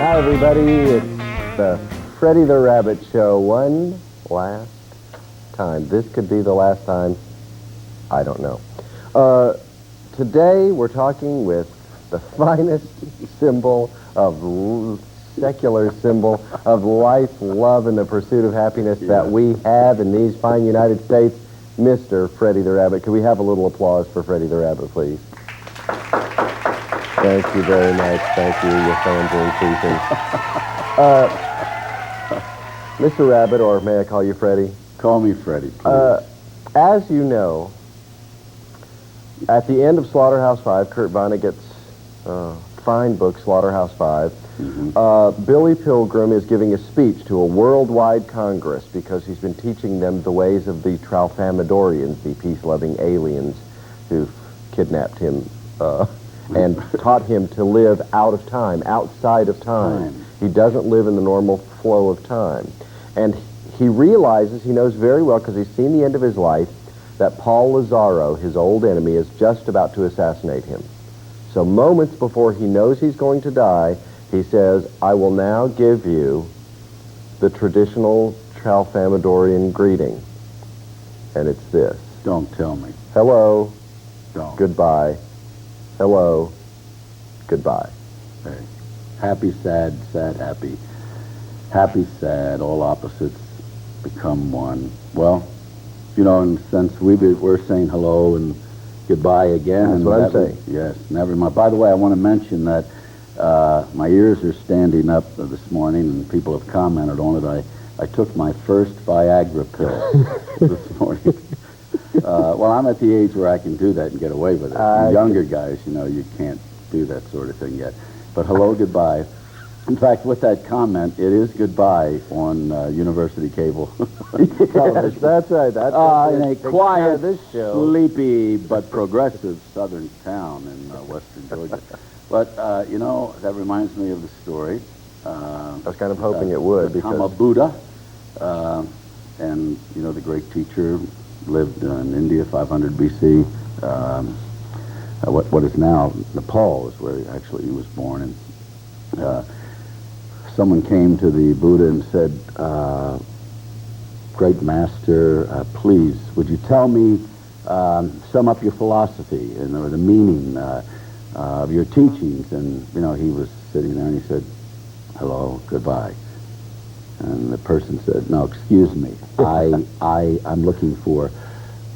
Hi, everybody. It's the Freddy the Rabbit Show. One last time. This could be the last time. I don't know. Today, we're talking with the finest symbol of secular symbol of life, love, and the pursuit of happiness that we have in these fine United States, Mr. Freddy the Rabbit. Could we have a little applause for Freddy the Rabbit, please? Thank you very much. Thank you. You're so increasing. Mr. Rabbit, or may I call you Freddy? Call me Freddy, please. As you know, at the end of Slaughterhouse-Five, Kurt Vonnegut's fine book, Slaughterhouse-Five, Billy Pilgrim is giving a speech to a worldwide Congress because he's been teaching them the ways of the Tralfamadorians, the peace-loving aliens who've kidnapped him and taught him to live out of time, outside of time. He doesn't live in the normal flow of time. And he realizes, he knows very well, because he's seen the end of his life, that Paul Lazaro, his old enemy, is just about to assassinate him. So moments before he knows he's going to die, he says, I will now give you the traditional Tralfamadorian greeting. And it's this. Don't tell me. Hello. Don't. Goodbye. Hello. Goodbye. Hey. Happy, sad, sad, happy. Happy, sad, all opposites become one. Well, you know, in a sense, we're saying hello and goodbye again. That's what I'm saying. Yes, never mind. By the way, I want to mention that my ears are standing up this morning, and people have commented on it. I took my first Viagra pill this morning. Well, I'm at the age where I can do that and get away with it. Younger guys, you know, you can't do that sort of thing yet. But hello, goodbye. In fact, with that comment, it is goodbye on University Cable. Yes, that's right. That's in a quiet, this show. Sleepy, but progressive southern town in western Georgia. But, you know, that reminds me of the story. I was kind of hoping it would. Become Buddha. And, you know, the great teacher lived in India, 500 B.C. What is now Nepal is where actually he was born. And someone came to the Buddha and said, great master, please, would you tell me, sum up your philosophy or the meaning of your teachings? And, you know, he was sitting there and he said, hello, goodbye. And the person said, no, excuse me, I'm looking for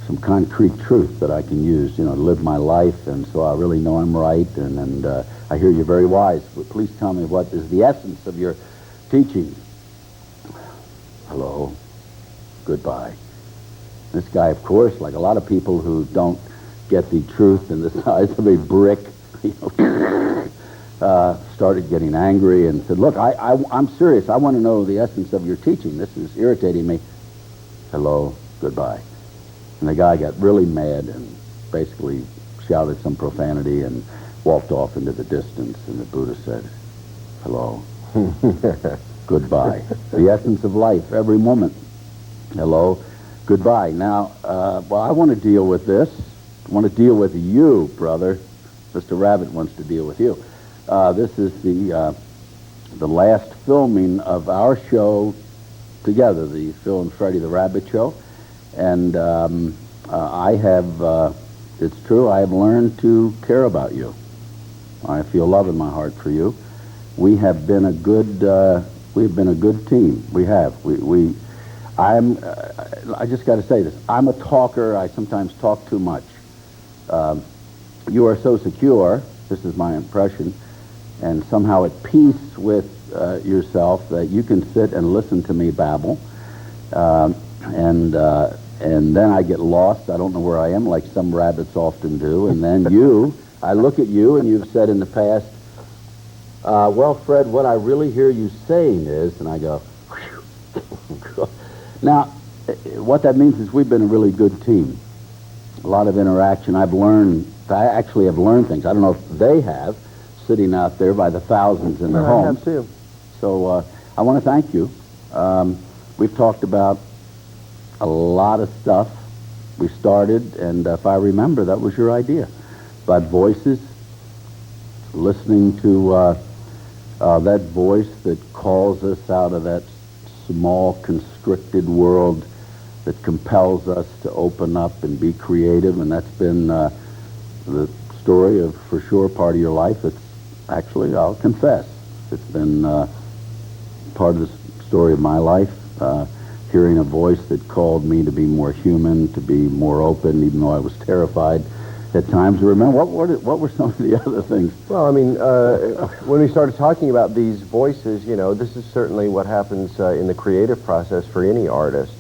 some concrete truth that I can use, you know, to live my life, and so I really know I'm right, and I hear you're very wise, but please tell me what is the essence of your teaching. Hello, goodbye. This guy, of course, like a lot of people who don't get the truth in the size of a brick, you know, started getting angry and said, look, I'm serious. I want to know the essence of your teaching. This is irritating me. Hello, goodbye. And the guy got really mad and basically shouted some profanity and walked off into the distance. And the Buddha said, hello, goodbye. The essence of life, every moment. Hello, goodbye. Now, well, I want to deal with this. I want to deal with you, brother. Mr. Rabbit wants to deal with you. This is the last filming of our show together, the Phil and Freddy the Rabbit Show. And I have, it's true, I have learned to care about you. I feel love in my heart for you. We have been a good team. We have. I just got to say this. I'm a talker. I sometimes talk too much. You are so secure, this is my impression, and somehow at peace with yourself that you can sit and listen to me babble. And then I get lost. I don't know where I am, like some rabbits often do. And then I look at you, and you've said in the past, well, Fred, what I really hear you saying is, and I go, whew. Now, what that means is we've been a really good team. A lot of interaction. I actually have learned things. I don't know if they have, sitting out there by the thousands in their homes. I have too. So I want to thank you. We've talked about a lot of stuff. We started, and if I remember, that was your idea. About voices, listening to that voice that calls us out of that small, constricted world that compels us to open up and be creative, and that's been the story of, for sure, part of your life. It's actually, I'll confess, it's been part of the story of my life, hearing a voice that called me to be more human, to be more open, even though I was terrified at times. Remember, what were some of the other things? Well, I mean, when we started talking about these voices, you know, this is certainly what happens in the creative process for any artist.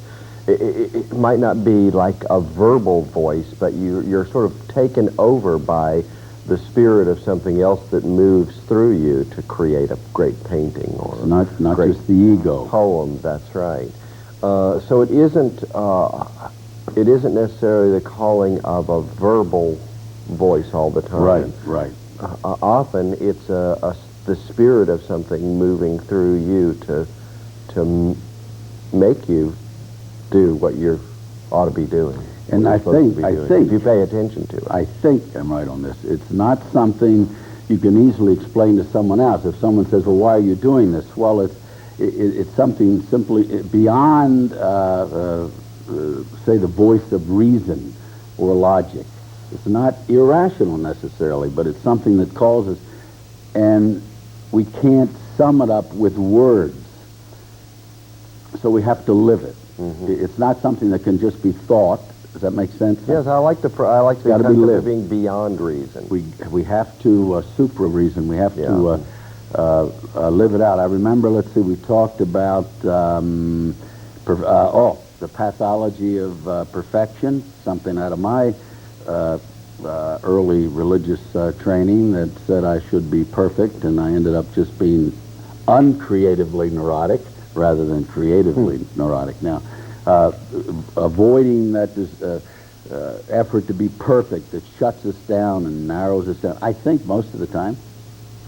It might not be like a verbal voice, but you're sort of taken over by the spirit of something else that moves through you to create a great painting or not great just the ego poem. That's right. So it isn't necessarily the calling of a verbal voice all the time. Right. Often it's the spirit of something moving through you to make you do what you ought to be doing. And I think if you pay attention to it. I think I'm right on this. It's not something you can easily explain to someone else. If someone says, "Well, why are you doing this?" Well, it's something simply beyond, say, the voice of reason or logic. It's not irrational necessarily, but it's something that calls us, and we can't sum it up with words. So we have to live it. It's not something that can just be thought. Does that make sense? Yes, I like the concept of being beyond reason. We have to supra reason. We have to live it out. I remember. Let's see. We talked about the pathology of perfection. Something out of my early religious training that said I should be perfect, and I ended up just being uncreatively neurotic rather than creatively neurotic. Now, avoiding that effort to be perfect that shuts us down and narrows us down. I think most of the time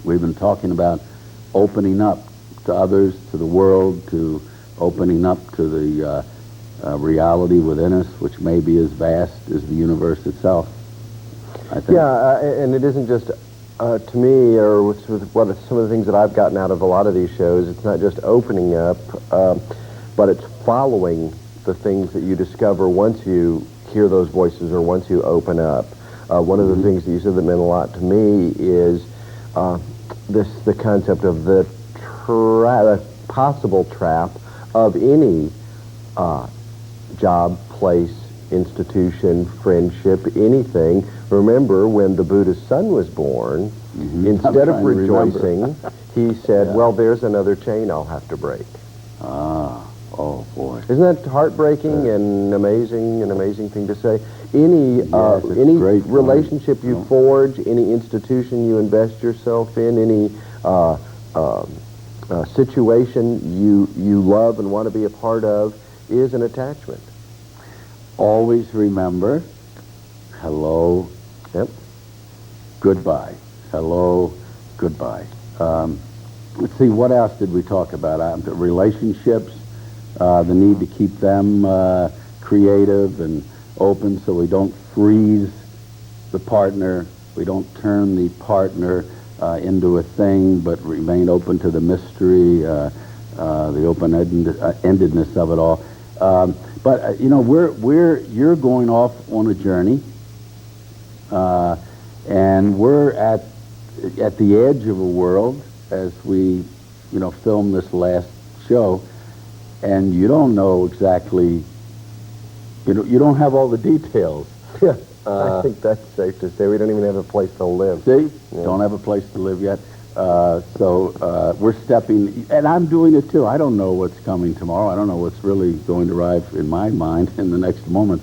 we've been talking about opening up to others, to the world, to opening up to the reality within us, which may be as vast as the universe itself. I think. Yeah, and it isn't just to me, or with what some of the things that I've gotten out of a lot of these shows. It's not just opening up, but it's following the things that you discover once you hear those voices or once you open up. One of the things that you said that meant a lot to me is the concept of the possible trap of any job, place, institution, friendship, anything. Remember, when the Buddha's son was born, instead of rejoicing, he said, well, there's another chain I'll have to break. Oh, boy. Isn't that heartbreaking and amazing thing to say? Any relationship you forge, any institution you invest yourself in, any situation you love and want to be a part of is an attachment. Always remember, hello, goodbye. Hello, goodbye. Let's see, what else did we talk about? Relationships, the need to keep them creative and open so we don't freeze the partner, we don't turn the partner into a thing, but remain open to the mystery, the open-endedness of it all. But you know, you're going off on a journey, and we're at the edge of a world as we, film this last show, and you don't know exactly. You don't have all the details. Yeah, I think that's safe to say. We don't even have a place to live. See, don't have a place to live yet. So we're stepping, and I'm doing it too. I don't know what's coming tomorrow. I don't know what's really going to arrive in my mind in the next moment.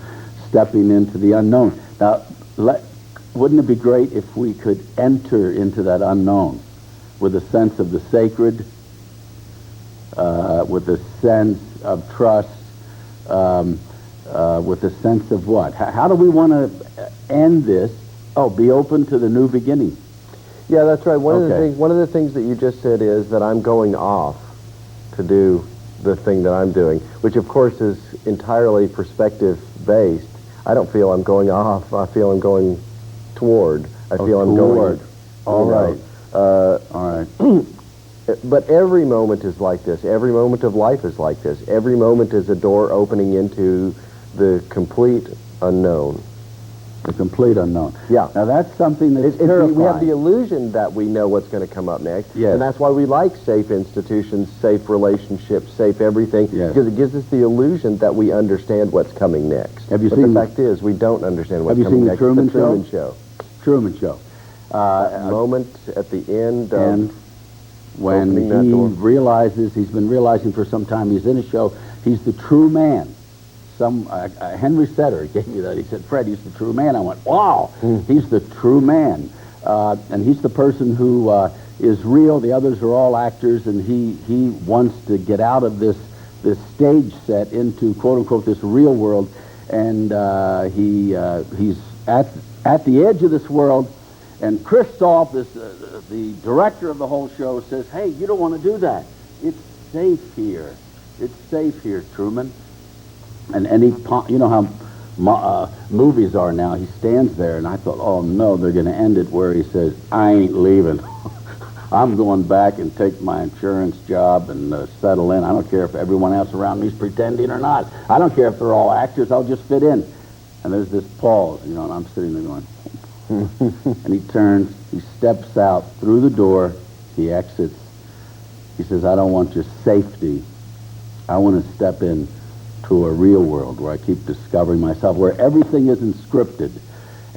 Stepping into the unknown. Now, wouldn't it be great if we could enter into that unknown with a sense of the sacred, with a sense of trust, with a sense of what? How do we want to end this? Oh, be open to the new beginning. Yeah, that's right. One of the things that you just said is that I'm going off to do the thing that I'm doing, which of course is entirely perspective-based. I don't feel I'm going off. I feel I'm going toward. I feel I'm going. All right. All right. But every moment is like this. Every moment of life is like this. Every moment is a door opening into the complete unknown. The complete unknown. Yeah. Now that's something that's We terrifying. have the illusion that we know what's going to come up next. Yes. And that's why we like safe institutions, safe relationships, safe everything. Yes. Because it gives us the illusion that we understand what's coming next. Have you but seen the fact is, we don't understand what's Have you coming seen next. The Truman Show? Truman Show. That moment at the end of And when opening that he door. realizes, he's been realizing for some time, he's in a show, he's the true man. Henry Setter gave me that. He said, Fred, he's the true man. I went, wow, he's the true man. And he's the person who is real. The others are all actors, and he wants to get out of this stage set into, quote unquote, this real world. And he's at the edge of this world. And Christoph, the director of the whole show, says, hey, you don't want to do that. It's safe here. It's safe here, Truman. And he, you know how movies are now. He stands there, and I thought, oh, no, they're going to end it where he says, I ain't leaving. I'm going back and take my insurance job and settle in. I don't care if everyone else around me is pretending or not. I don't care if they're all actors. I'll just fit in. And there's this pause, you know, and I'm sitting there going, and he turns, he steps out through the door, he exits. He says, I don't want your safety. I want to step in to a real world where I keep discovering myself, where everything isn't scripted.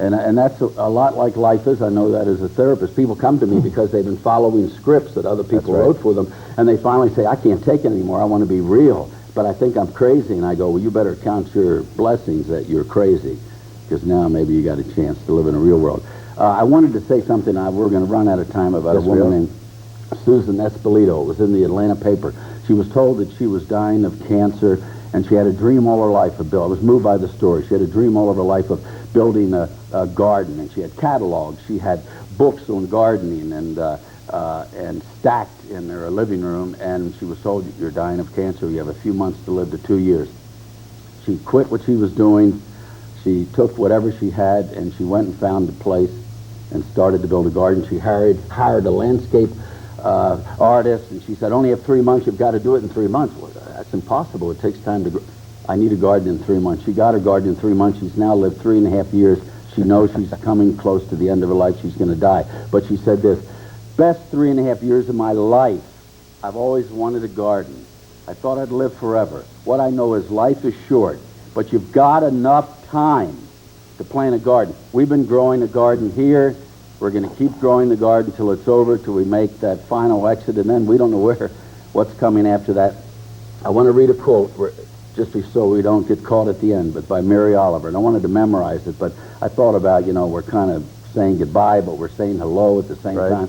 And that's a lot like life is. I know that as a therapist. People come to me because they've been following scripts that other people wrote for them, and they finally say, I can't take it anymore. I want to be real. But I think I'm crazy. And I go, well, you better count your blessings that you're crazy, because now maybe you got a chance to live in a real world. I wanted to say something. We're going to run out of time about a woman named Susan Espolito. It was in the Atlanta paper. She was told that she was dying of cancer, and she had a dream all her life of building. I was moved by the story. She had a dream all of her life of building a garden, and she had catalogs. She had books on gardening and stacked in her living room, and she was told, you're dying of cancer. You have a few months to live to 2 years. She quit what she was doing. She took whatever she had, and she went and found a place and started to build a garden. She hired a landscape artist, and she said, only have 3 months. You've got to do it in 3 months. Well, that's impossible. It takes time to grow. I need a garden in 3 months. She got her garden in 3 months. She's now lived 3.5 years. She knows she's coming close to the end of her life. She's going to die. But she said this, best 3.5 years of my life, I've always wanted a garden. I thought I'd live forever. What I know is life is short, but you've got enough time to plant a garden. We've been growing a garden here. We're going to keep growing the garden till it's over, till we make that final exit, and then we don't know what's coming after that. I want to read a quote, just so we don't get caught at the end, but by Mary Oliver. And I wanted to memorize it, but I thought about, we're kind of saying goodbye, but we're saying hello at the same time.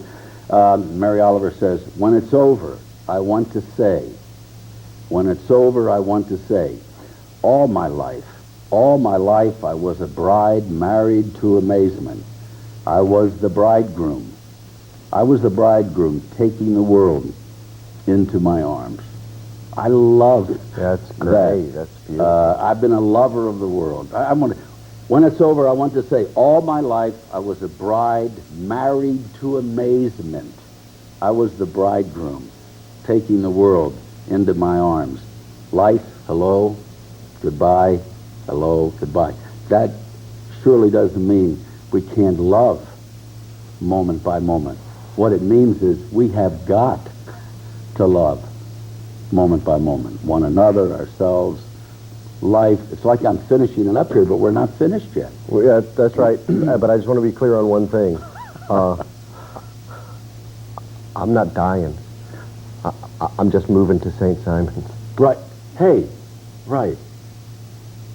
Mary Oliver says, when it's over, I want to say, when it's over, I want to say, all my life I was a bride married to amazement. I was the bridegroom. I was the bridegroom taking the world into my arms. I love That's great. That's beautiful. I've been a lover of the world. When it's over, I want to say, all my life I was a bride married to amazement. I was the bridegroom taking the world into my arms. Life, hello, goodbye, hello, goodbye. That surely doesn't mean we can't love moment by moment. What it means is we have got to love moment by moment, one another, ourselves, life. It's like I'm finishing it up here, but we're not finished yet. Well, yeah, that's right. But I just want to be clear on one thing. I'm not dying. I'm just moving to St. Simon's. Right. Hey, right.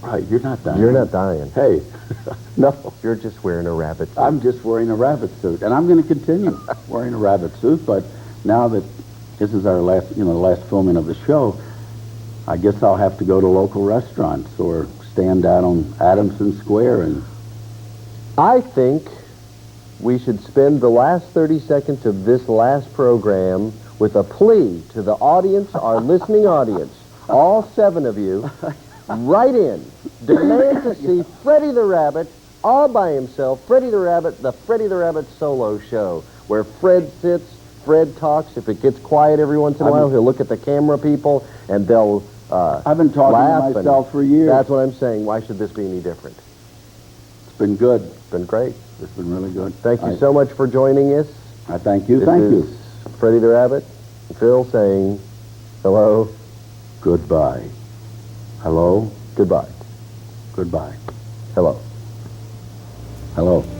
Right, you're not dying. You're not dying. Hey, no. You're just wearing a rabbit suit. I'm just wearing a rabbit suit, and I'm going to continue wearing a rabbit suit, but now that this is our last, the last filming of the show, I guess I'll have to go to local restaurants or stand out on Adamson Square. And I think we should spend the last 30 seconds of this last program with a plea to the audience, our listening audience, all 7 of you, write in, demand to see Freddy the Rabbit all by himself, Freddy the Rabbit, the Freddy the Rabbit solo show, where Fred sits Fred talks, if it gets quiet every once in a while, he'll look at the camera people, and they'll I've been talking laugh to and myself for years. That's what I'm saying. Why should this be any different? It's been good. It's been great. It's been really good. Thank you so much for joining us. I thank you. This Thank is you. Freddy the Rabbit, and Phil saying hello, Goodbye. Hello. goodbye, Goodbye. hello. Hello.